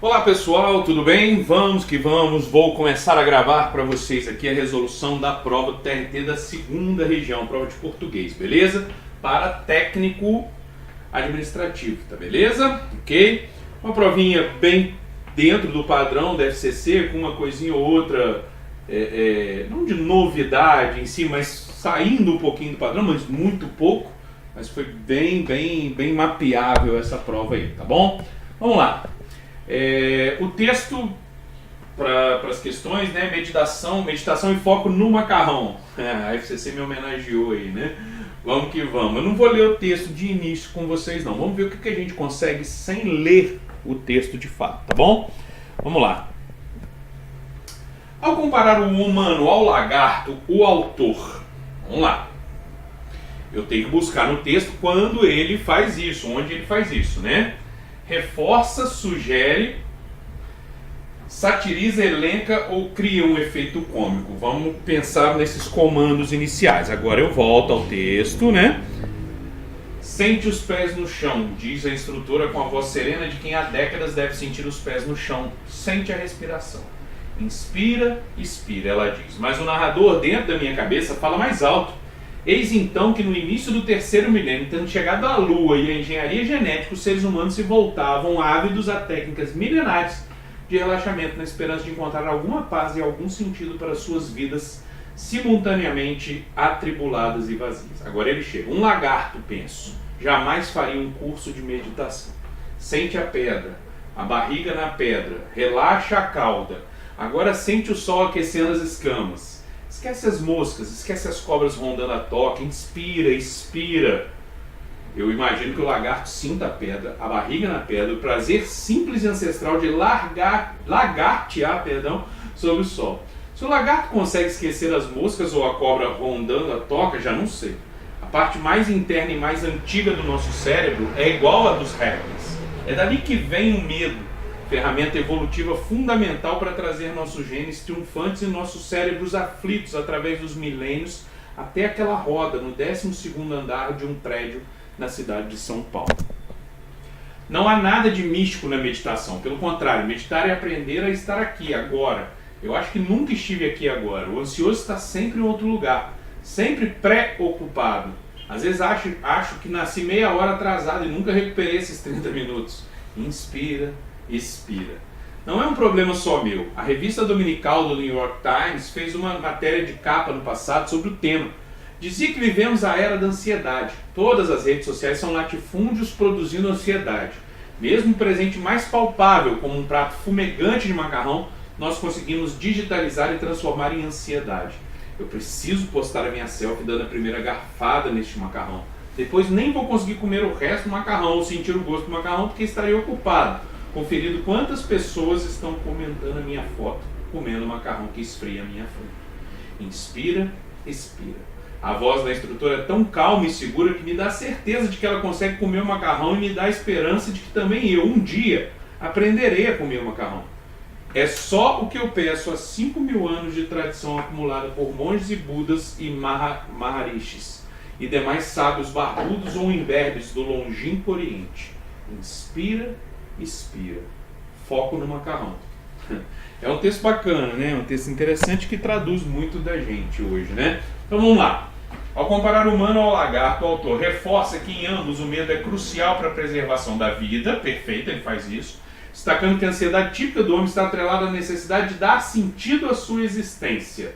Olá pessoal, tudo bem? Vamos que vamos, vou começar a gravar para vocês aqui a resolução da prova do TRT da segunda região, prova de português, beleza? Para técnico administrativo, tá beleza? Ok? Uma provinha bem dentro do padrão da FCC, com uma coisinha ou outra, não de novidade em si, mas saindo um pouquinho do padrão, mas muito pouco, mas foi bem mapeável essa prova aí, tá bom? Vamos lá. O texto para as questões, né? Meditação e foco no macarrão. A FCC me homenageou aí, né? Vamos que vamos. Eu não vou ler o texto de início com vocês não. Vamos ver o que a gente consegue sem ler o texto de fato, tá bom? Vamos lá. Ao comparar o humano ao lagarto, o autor... Vamos lá. Eu tenho que buscar no texto quando ele faz isso, onde ele faz isso, né? Reforça, sugere, satiriza, elenca ou cria um efeito cômico. Vamos pensar nesses comandos iniciais. Agora eu volto ao texto, né? Sente os pés no chão, diz a instrutora com a voz serena de quem há décadas deve sentir os pés no chão. Sente a respiração. Inspira, expira, ela diz. Mas o narrador dentro da minha cabeça fala mais alto. Eis então que no início do terceiro milênio, tendo chegado à Lua e à engenharia genética, os seres humanos se voltavam ávidos a técnicas milenares de relaxamento na esperança de encontrar alguma paz e algum sentido para suas vidas simultaneamente atribuladas e vazias. Agora ele chega. Um lagarto, penso, jamais faria um curso de meditação. Sente a pedra, a barriga na pedra, relaxa a cauda. Agora sente o sol aquecendo as escamas. Esquece as moscas, esquece as cobras rondando a toca, inspira, expira. Eu imagino que o lagarto sinta a pedra, a barriga na pedra, o prazer simples e ancestral de lagartear, sobre o sol. Se o lagarto consegue esquecer as moscas ou a cobra rondando a toca, já não sei. A parte mais interna e mais antiga do nosso cérebro é igual à dos répteis. É dali que vem o medo. Ferramenta evolutiva fundamental para trazer nossos genes triunfantes e nossos cérebros aflitos através dos milênios até aquela roda no 12º andar de um prédio na cidade de São Paulo. Não há nada de místico na meditação, pelo contrário, meditar é aprender a estar aqui, agora. Eu acho que nunca estive aqui agora. O ansioso está sempre em outro lugar, sempre preocupado. Às vezes acho que nasci meia hora atrasado e nunca recuperei esses 30 minutos. Inspira, expira. Não é um problema só meu. A revista dominical do New York Times fez uma matéria de capa no passado sobre o tema. Dizia que vivemos a era da ansiedade. Todas as redes sociais são latifúndios produzindo ansiedade. Mesmo o presente mais palpável, como um prato fumegante de macarrão, nós conseguimos digitalizar e transformar em ansiedade. Eu preciso postar a minha selfie dando a primeira garfada neste macarrão. Depois nem vou conseguir comer o resto do macarrão ou sentir o gosto do macarrão porque estarei ocupado conferindo quantas pessoas estão comentando a minha foto comendo o macarrão que esfria à minha frente. Inspira, expira. A voz da instrutora é tão calma e segura que me dá certeza de que ela consegue comer o macarrão e me dá a esperança de que também eu, um dia, aprenderei a comer o macarrão. É só o que eu peço a 5.000 anos de tradição acumulada por monges e budas e maharishis e demais sábios barbudos ou imberbes do longínquo Oriente. Inspira, expira. Foco no macarrão. É um texto bacana, né? É um texto interessante que traduz muito da gente hoje, né? Então vamos lá. Ao comparar o humano ao lagarto, o autor reforça que em ambos o medo é crucial para a preservação da vida. Perfeito, ele faz isso. Destacando que a ansiedade típica do homem está atrelada à necessidade de dar sentido à sua existência.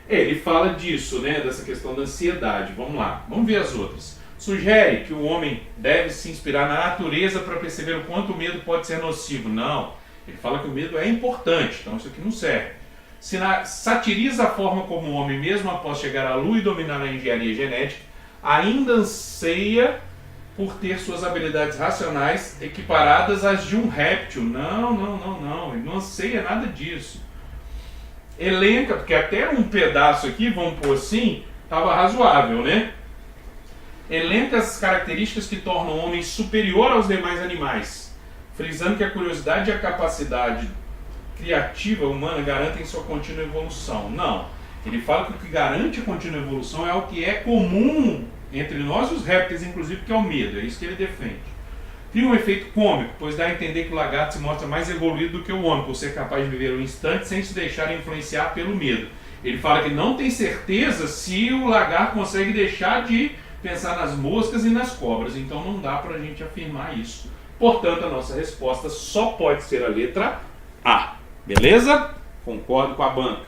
Ele fala disso, né? Dessa questão da ansiedade. Vamos lá. Vamos ver as outras. Sugere que o homem deve se inspirar na natureza para perceber o quanto o medo pode ser nocivo. Não, ele fala que o medo é importante, então isso aqui não serve. Satiriza a forma como o homem, mesmo após chegar à Lua e dominar a engenharia genética, ainda anseia por ter suas habilidades racionais equiparadas às de um réptil. Não, ele não anseia nada disso. Elenca, porque até um pedaço aqui, vamos pôr assim, estava razoável, né? Elenca as características que tornam o homem superior aos demais animais, frisando que a curiosidade e a capacidade criativa humana garantem sua contínua evolução. Não, ele fala que o que garante a contínua evolução é o que é comum entre nós e os répteis, inclusive, que é o medo, é isso que ele defende. Cria um efeito cômico, pois dá a entender que o lagarto se mostra mais evoluído do que o homem, por ser capaz de viver o instante sem se deixar influenciar pelo medo. Ele fala que não tem certeza se o lagarto consegue deixar de pensar nas moscas e nas cobras, então não dá para a gente afirmar isso. Portanto, a nossa resposta só pode ser a letra A. Beleza? Concordo com a banca.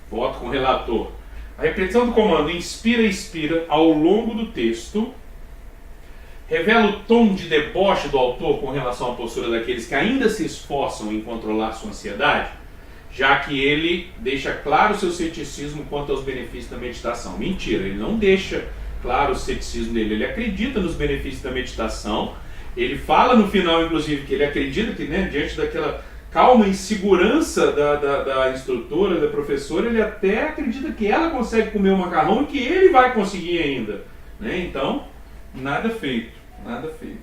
Voto com o relator. A repetição do comando inspira e expira ao longo do texto revela o tom de deboche do autor com relação à postura daqueles que ainda se esforçam em controlar sua ansiedade, já que ele deixa claro o seu ceticismo quanto aos benefícios da meditação. Mentira, ele não deixa claro o ceticismo dele, ele acredita nos benefícios da meditação, ele fala no final, inclusive, que ele acredita que, né, diante daquela calma e segurança da instrutora, da professora, ele até acredita que ela consegue comer o macarrão e que ele vai conseguir ainda, né? Então, nada feito, nada feito.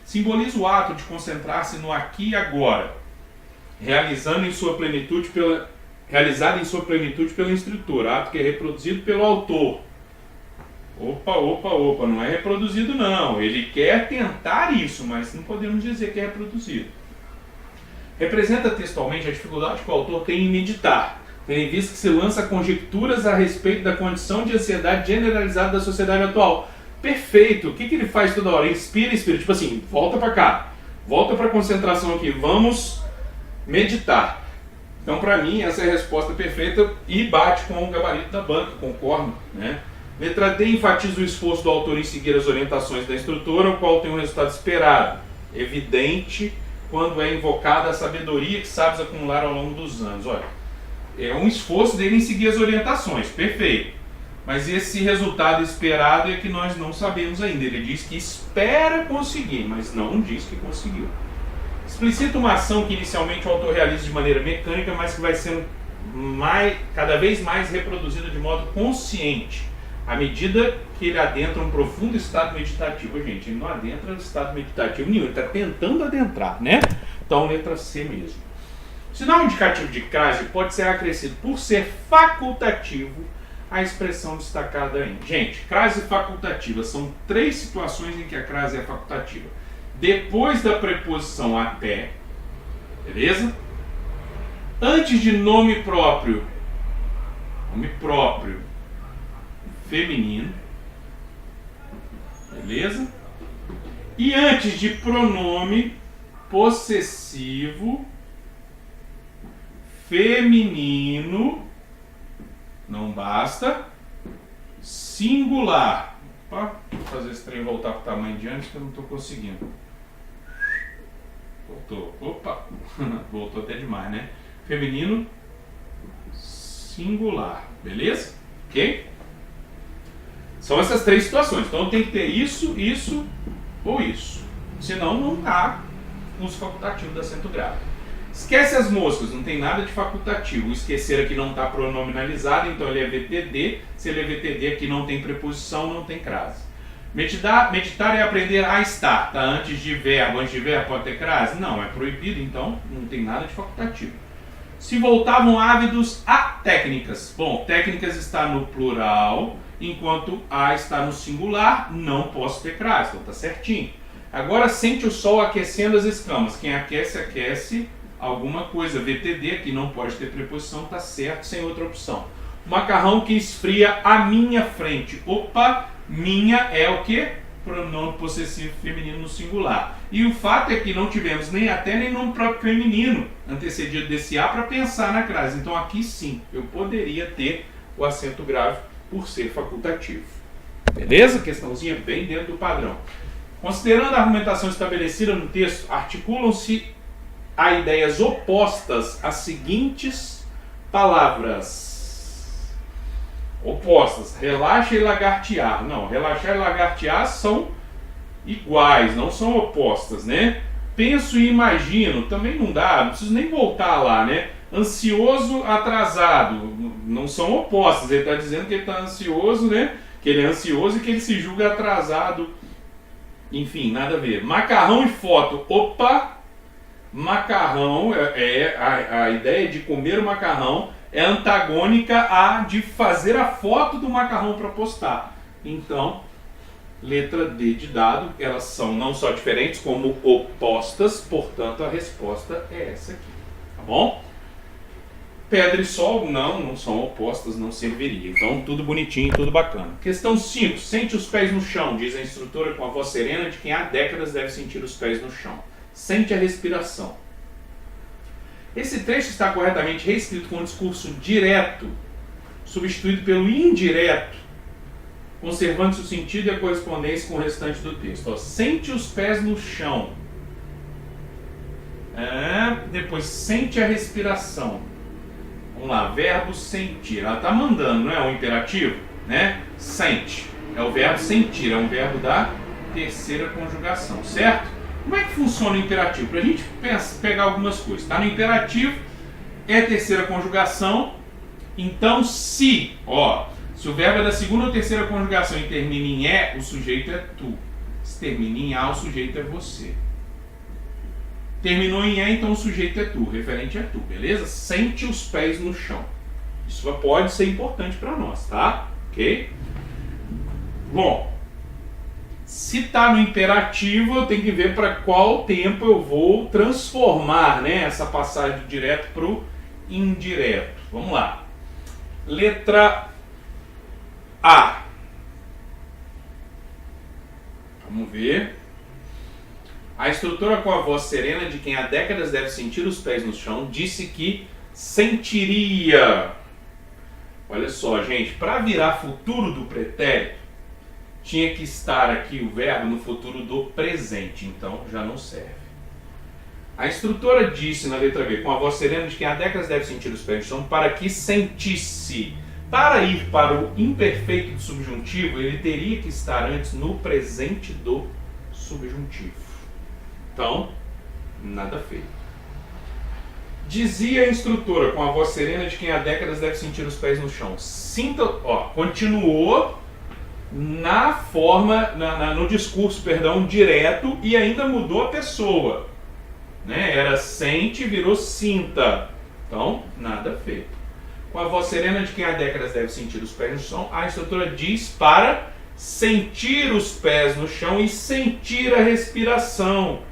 Simboliza o ato de concentrar-se no aqui e agora, realizado em sua plenitude pela instrutora, ato que é reproduzido pelo autor. Opa, não é reproduzido não, ele quer tentar isso, mas não podemos dizer que é reproduzido. Representa textualmente a dificuldade que o autor tem em meditar, tendo em vista que se lança conjecturas a respeito da condição de ansiedade generalizada da sociedade atual. Perfeito! O que ele faz toda hora? Inspira, tipo assim, volta para cá, volta para a concentração aqui, vamos meditar. Então, para mim, essa é a resposta perfeita e bate com o gabarito da banca, concordo, né? Letra D enfatiza o esforço do autor em seguir as orientações da instrutora, o qual tem um resultado esperado, evidente quando é invocada a sabedoria que sabes acumular ao longo dos anos. Olha, é um esforço dele em seguir as orientações, perfeito. Mas esse resultado esperado é que nós não sabemos ainda. Ele diz que espera conseguir, mas não diz que conseguiu. Explicita uma ação que inicialmente o autor realiza de maneira mecânica, mas que vai sendo cada vez mais reproduzida de modo consciente, à medida que ele adentra um profundo estado meditativo. Gente, ele não adentra um estado meditativo nenhum, ele está tentando adentrar, né? Então, letra C mesmo. O sinal indicativo de crase pode ser acrescido por ser facultativo a expressão destacada em. Gente, crase facultativa são 3 situações em que a crase é facultativa. Depois da preposição até, beleza? Antes de nome próprio feminino, beleza? E antes de pronome possessivo feminino, não basta, singular. Opa, vou fazer esse trem voltar para o tamanho de antes que eu não estou conseguindo. Voltou, opa, voltou até demais, né? Feminino singular, beleza? Ok? São essas 3 situações. Então tem que ter isso, isso ou isso. Senão não está uso facultativo do acento grave. Esquece as moscas, não tem nada de facultativo. O esquecer aqui não está pronominalizado, então ele é VTD. Se ele é VTD, aqui não tem preposição, não tem crase. Meditar é aprender a estar. Está antes de verbo pode ter crase? Não, é proibido, então não tem nada de facultativo. Se voltavam ávidos a técnicas. Bom, técnicas está no plural, enquanto a está no singular, não posso ter crase, então está certinho. Agora sente o sol aquecendo as escamas. Quem aquece, aquece alguma coisa. VTD aqui não pode ter preposição, está certo, sem outra opção. Macarrão que esfria à minha frente. Opa, minha é o que? Pronome possessivo feminino no singular. E o fato é que não tivemos nem até nem nome próprio feminino antecedido desse A para pensar na crase. Então aqui sim, eu poderia ter o acento grave por ser facultativo. Beleza? Questãozinha bem dentro do padrão. Considerando a argumentação estabelecida no texto, articulam-se a ideias opostas às seguintes palavras. Opostas, relaxa e lagartear. Não, relaxar e lagartear são iguais, não são opostas, né? Penso e imagino, também não dá, não preciso nem voltar lá, né? Ansioso, atrasado, não são opostas. Ele está dizendo que ele está ansioso, né? Que ele é ansioso e que ele se julga atrasado. Enfim, nada a ver. Macarrão e foto. Opa! Macarrão, a ideia de comer o macarrão é antagônica à de fazer a foto do macarrão para postar. Então, Letra D de dado, elas são não só diferentes, como opostas, portanto a resposta é essa aqui, tá bom? Pedra e sol, não são opostas, não serviria. Então, tudo bonitinho, tudo bacana. Questão 5. Sente os pés no chão, diz a instrutora com a voz serena de quem há décadas deve sentir os pés no chão. Sente a respiração. Esse trecho está corretamente reescrito com um discurso direto, substituído pelo indireto, conservando-se o sentido e a correspondência com o restante do texto. Ó, sente os pés no chão. Depois, sente a respiração. Vamos lá, verbo sentir. Ela está mandando, não é um imperativo? Né? Sente. É o verbo sentir, é um verbo da terceira conjugação, certo? Como é que funciona o imperativo? Para a gente pegar algumas coisas. Está no imperativo, é terceira conjugação. Então, se o verbo é da segunda ou terceira conjugação e termina em é, o sujeito é tu. Se termina em a, o sujeito é você. Terminou em é, então o sujeito é tu, o referente é tu, beleza? Sente os pés no chão. Isso pode ser importante para nós, tá? Ok? Bom, se está no imperativo, eu tenho que ver para qual tempo eu vou transformar, né, essa passagem do direto para o indireto. Vamos lá. Letra A. Vamos ver. A instrutora com a voz serena de quem há décadas deve sentir os pés no chão disse que sentiria. Olha só, gente, para virar futuro do pretérito, tinha que estar aqui o verbo no futuro do presente, então já não serve. A instrutora disse na letra B, com a voz serena de quem há décadas deve sentir os pés no chão, para que sentisse. Para ir para o imperfeito do subjuntivo, ele teria que estar antes no presente do subjuntivo. Então, nada feito. Dizia a instrutora com a voz serena de quem há décadas deve sentir os pés no chão. Sinta, continuou na forma, no discurso, direto e ainda mudou a pessoa. Né? Era sente, virou sinta. Então, nada feito. Com a voz serena de quem há décadas deve sentir os pés no chão, a instrutora diz para sentir os pés no chão e sentir a respiração.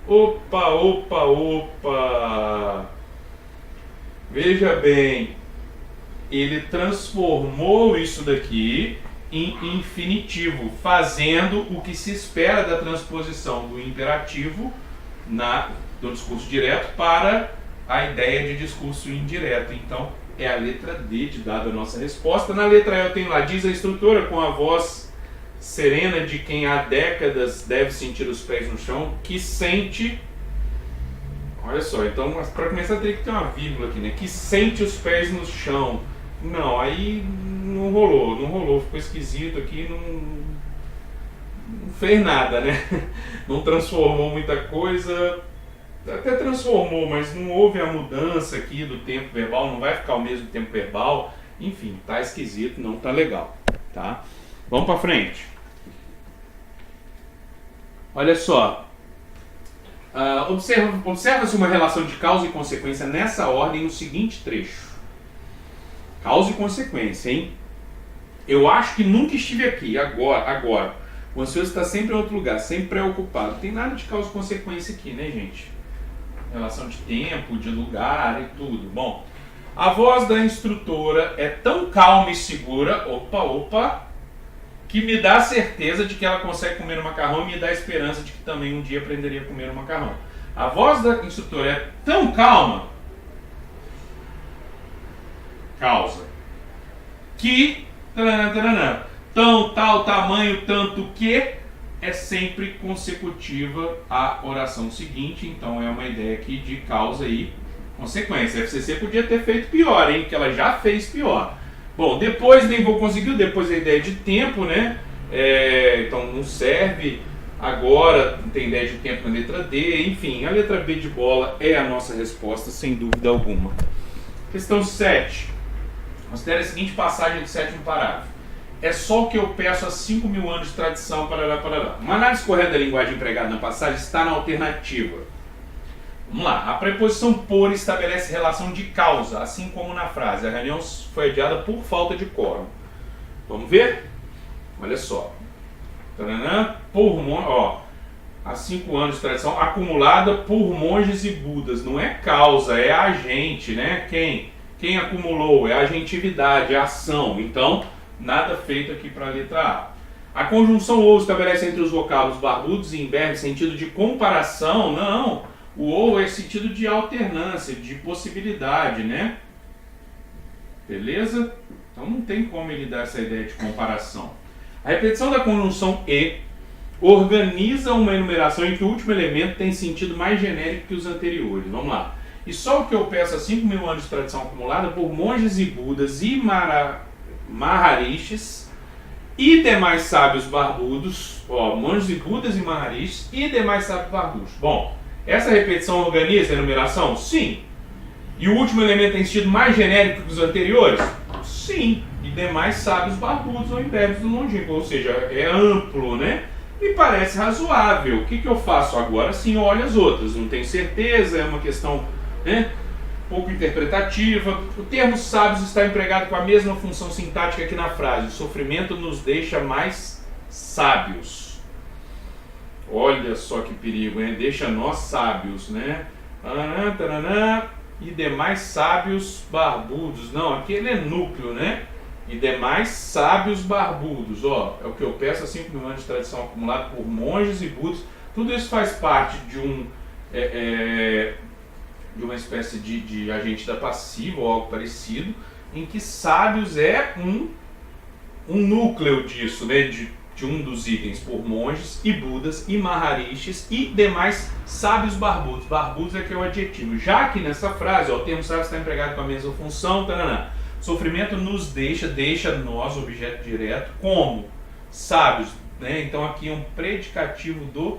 Opa! Veja bem, ele transformou isso daqui em infinitivo, fazendo o que se espera da transposição do imperativo do discurso direto para a ideia de discurso indireto. Então, é a letra D de dado a nossa resposta. Na letra E eu tenho lá, diz a instrutora com a voz serena de quem há décadas deve sentir os pés no chão, que sente... Olha só, então para começar teria que ter uma vírgula aqui, né? Que sente os pés no chão. Não, aí não rolou, ficou esquisito aqui, não fez nada, né? Não transformou muita coisa, até transformou, mas não houve a mudança aqui do tempo verbal, não vai ficar o mesmo tempo verbal, enfim, tá esquisito, não tá legal, tá? Vamos para frente. Olha só. Observa-se uma relação de causa e consequência nessa ordem no seguinte trecho. Causa e consequência, hein? Eu acho que nunca estive aqui, agora. O ansioso está sempre em outro lugar, sempre preocupado. Não tem nada de causa e consequência aqui, né, gente? Relação de tempo, de lugar e tudo. Bom, a voz da instrutora é tão calma e segura, que me dá a certeza de que ela consegue comer o macarrão e me dá a esperança de que também um dia aprenderia a comer o macarrão. A voz da instrutora é tão calma, causa, que, tão, tal, tamanho, tanto que, é sempre consecutiva à oração seguinte. Então é uma ideia aqui de causa e consequência. A FCC podia ter feito pior, hein? Que ela já fez pior. Bom, depois nem vou conseguir, depois a ideia de tempo, né? Então não serve. Agora tem ideia de tempo na letra D. Enfim, a letra B de bola é a nossa resposta, sem dúvida alguma. Questão 7. Considere a seguinte passagem do 7º parágrafo. É só o que eu peço há 5.000 anos de tradição, parará. Uma análise correta da linguagem empregada na passagem está na alternativa. Vamos lá. A preposição por estabelece relação de causa, assim como na frase. A reunião foi adiada por falta de quórum. Vamos ver? Olha só. taranã, por ó, há 5 anos de tradição, acumulada por monges e budas. Não é causa, é agente, né? Quem acumulou? É agentividade, é ação. Então, nada feito aqui para a letra A. A conjunção ou estabelece entre os vocábulos barbudos e imberbe sentido de comparação? Não. O ou é sentido de alternância, de possibilidade, né? Beleza? Então não tem como ele dar essa ideia de comparação. A repetição da conjunção e organiza uma enumeração em que o último elemento tem sentido mais genérico que os anteriores. Vamos lá. E só o que eu peço há 5.000 anos de tradição acumulada por monges e budas e maharishis e demais sábios barbudos, ó, monges e budas e maharishis e demais sábios barbudos. Bom, essa repetição organiza a enumeração? Sim. E o último elemento tem sentido mais genérico que os anteriores? Sim. E demais sábios barbudos ou imbebes do longínquo, ou seja, é amplo, né? Me parece razoável. O que eu faço agora? Sim, olho as outras. Não tenho certeza, é uma questão, né, pouco interpretativa. O termo sábios está empregado com a mesma função sintática que na frase. O sofrimento nos deixa mais sábios. Olha só que perigo, hein? Deixa nós sábios, né? Taranã, taranã, e demais sábios barbudos. Não, aqui ele é núcleo, né? E demais sábios barbudos. Ó, é o que eu peço há 5.000 anos de tradição acumulada por monges e budas. Tudo isso faz parte de de uma espécie de agente da passiva ou algo parecido, em que sábios é um núcleo disso, né? De um dos itens, por monges e budas e maharishis e demais sábios barbudos. Barbudos é que é o adjetivo. Já que nessa frase, ó, o termo sábio está empregado com a mesma função, taranã. Sofrimento nos deixa nós, objeto direto, como sábios, né? Então aqui é um predicativo do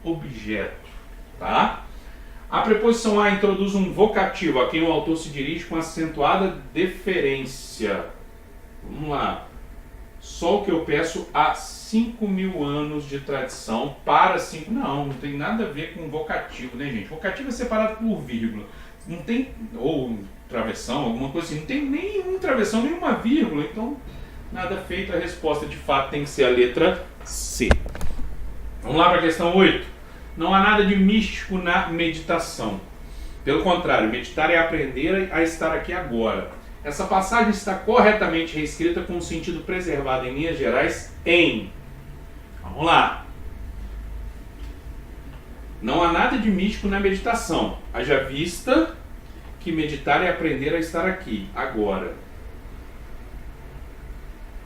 objeto, tá? A preposição a introduz um vocativo a quem o autor se dirige com acentuada deferência. Vamos lá. Só o que eu peço há 5.000 anos de tradição para 5... Não tem nada a ver com vocativo, né, gente? Vocativo é separado por vírgula. Não tem... Ou travessão, alguma coisa assim. Não tem nenhum travessão, nenhuma vírgula. Então, nada feito. A resposta, de fato, tem que ser a letra C. Vamos lá para a questão 8. Não há nada de místico na meditação. Pelo contrário, meditar é aprender a estar aqui agora. Essa passagem está corretamente reescrita com o sentido preservado em linhas gerais em... Vamos lá. Não há nada de místico na meditação. Haja vista que meditar é aprender a estar aqui, agora.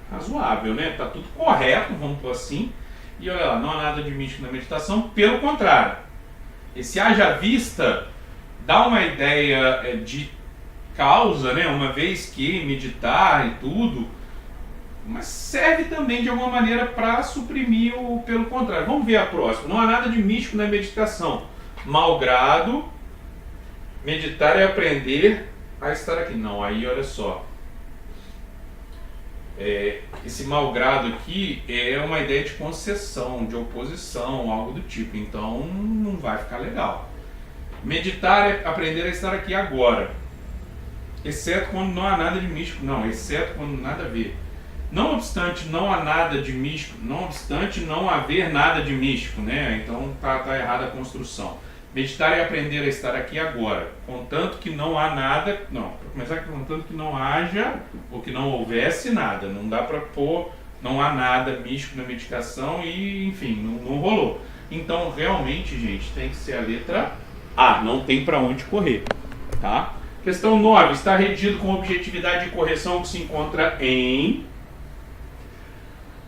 Razoável, né? Tá tudo correto, vamos por assim. E olha lá, não há nada de místico na meditação, pelo contrário. Esse haja vista dá uma ideia de causa, né? Uma vez que meditar e tudo, mas serve também de alguma maneira para suprimir o pelo contrário. Vamos ver a próxima. Não há nada de místico na meditação. Malgrado, meditar é aprender a estar aqui. Não, aí olha só. Esse malgrado aqui é uma ideia de concessão, de oposição, algo do tipo. Então não vai ficar legal. Meditar é aprender a estar aqui agora. Exceto quando não há nada de místico. Não, exceto quando nada a ver. Não obstante não há nada de místico, não obstante não haver nada de místico, né? Então tá errada a construção. Meditar é aprender a estar aqui agora, contanto que não há nada, não, para começar, contanto que não haja ou que não houvesse nada. Não dá para pôr, não há nada místico na meditação e, enfim, não rolou. Então, realmente, gente, tem que ser a letra A, não tem para onde correr, tá? Questão 9. Está redigido com objetividade de correção que se encontra em...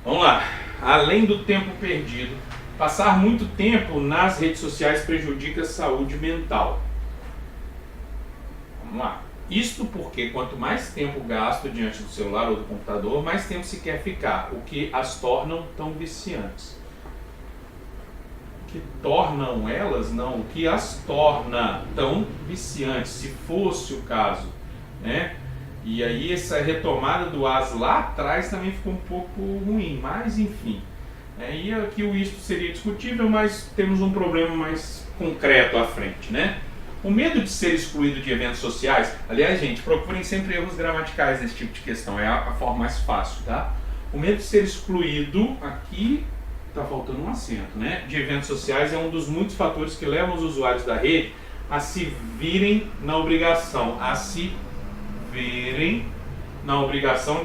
Vamos lá. Além do tempo perdido, passar muito tempo nas redes sociais prejudica a saúde mental. Vamos lá. Isto porque quanto mais tempo gasto diante do celular ou do computador, mais tempo se quer ficar, o que as tornam tão viciantes. O que tornam elas, não, o que as torna tão viciantes, se fosse o caso, né? E aí essa retomada do as lá atrás também ficou um pouco ruim, mas enfim. E aqui o isto seria discutível, mas temos um problema mais concreto à frente, né? O medo de ser excluído de eventos sociais, aliás, gente, procurem sempre erros gramaticais nesse tipo de questão, é a forma mais fácil, tá? O medo de ser excluído aqui tá faltando um acento, né? De eventos sociais é um dos muitos fatores que levam os usuários da rede a se virem na obrigação,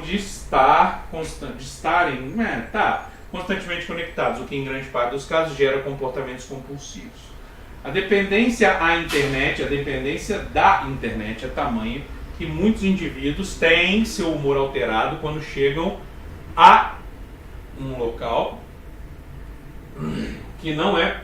de estar constantemente conectados, o que em grande parte dos casos gera comportamentos compulsivos. A dependência da internet é tamanho que muitos indivíduos têm seu humor alterado quando chegam a um local que não é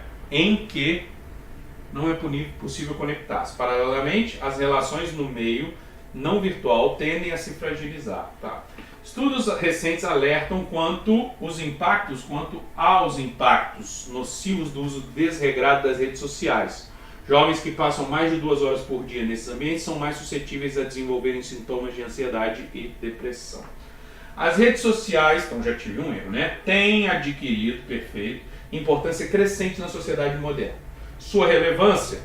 possível conectar-se. Paralelamente, as relações no meio não virtual tendem a se fragilizar. Tá? Estudos recentes alertam quanto aos impactos nocivos do uso desregrado das redes sociais. Jovens que passam mais de 2 horas por dia nesses ambientes são mais suscetíveis a desenvolverem sintomas de ansiedade e depressão. As redes sociais, então já tive um erro, né? Têm adquirido, importância crescente na sociedade moderna. Sua relevância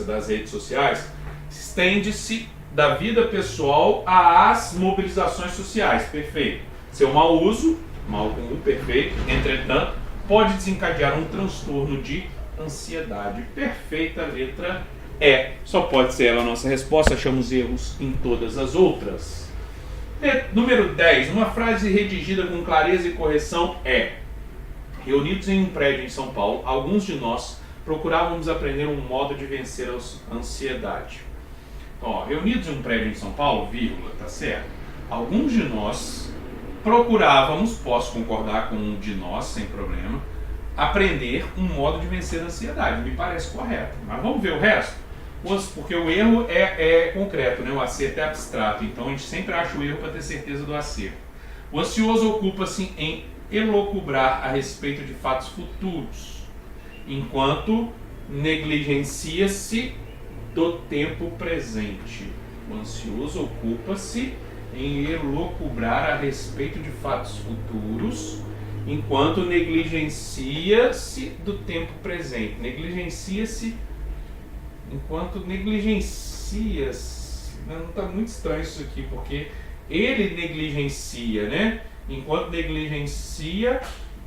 das redes sociais, estende-se da vida pessoal às mobilizações sociais, perfeito. Seu mau uso, mal comum, perfeito, entretanto, pode desencadear um transtorno de ansiedade, perfeita, letra E. Só pode ser ela a nossa resposta, achamos erros em todas as outras. Número 10, uma frase redigida com clareza e correção é: reunidos em um prédio em São Paulo, alguns de nós procurávamos aprender um modo de vencer a ansiedade. Ó, reunidos em um prédio em São Paulo, vírgula, tá certo? Alguns de nós procurávamos, posso concordar com um de nós, sem problema, aprender um modo de vencer a ansiedade. Me parece correto. Mas vamos ver o resto? Porque o erro é concreto, né? O acerto é abstrato. Então a gente sempre acha o erro para ter certeza do acerto. O ansioso ocupa-se em elocubrar a respeito de fatos futuros, enquanto negligencia-se do tempo presente. O ansioso ocupa-se em elocubrar a respeito de fatos futuros, enquanto negligencia-se do tempo presente. Negligencia-se. Não está muito estranho isso aqui, porque ele negligencia, né? Enquanto negligencia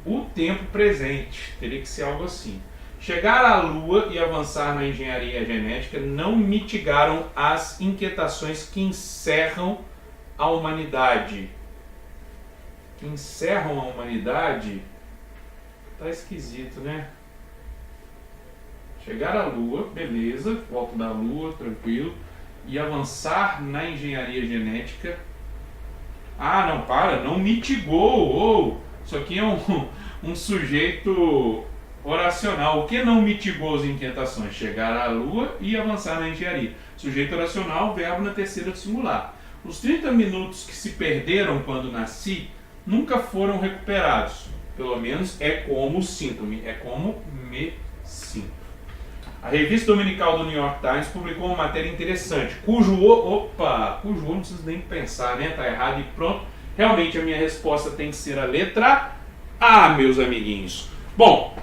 o tempo presente. Teria que ser algo assim. Chegar à Lua e avançar na engenharia genética não mitigaram as inquietações que encerram a humanidade. Tá esquisito, né? Chegar à Lua, beleza, volta da Lua, tranquilo. E avançar na engenharia genética. Ah, não mitigou. Isso aqui é um sujeito oracional. O que não mitigou as inquietações? Chegar à Lua e avançar na engenharia. Sujeito oracional, verbo na terceira do singular. Os 30 minutos que se perderam quando nasci nunca foram recuperados. Pelo menos é como sinto-me, é como me sinto. A revista dominical do New York Times publicou uma matéria interessante, cujo não preciso nem pensar, né? Tá errado e pronto. Realmente a minha resposta tem que ser a letra A, meus amiguinhos. Bom,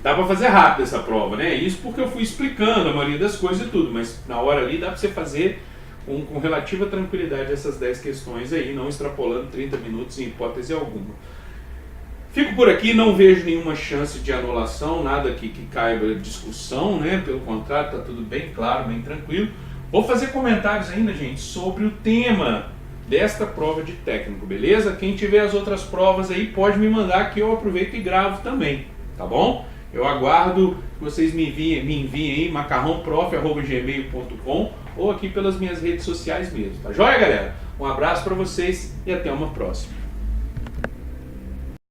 dá para fazer rápido essa prova, né? Isso porque eu fui explicando a maioria das coisas e tudo, mas na hora ali dá para você fazer com relativa tranquilidade essas 10 questões aí, não extrapolando 30 minutos em hipótese alguma. Fico por aqui, não vejo nenhuma chance de anulação, nada que caiba discussão, né? Pelo contrário, está tudo bem claro, bem tranquilo. Vou fazer comentários ainda, gente, sobre o tema desta prova de técnico, beleza? Quem tiver as outras provas aí pode me mandar que eu aproveito e gravo também, tá bom? Eu aguardo que vocês me enviem aí macarrãoprof@gmail.com ou aqui pelas minhas redes sociais mesmo, tá joia, galera? Um abraço para vocês e até uma próxima.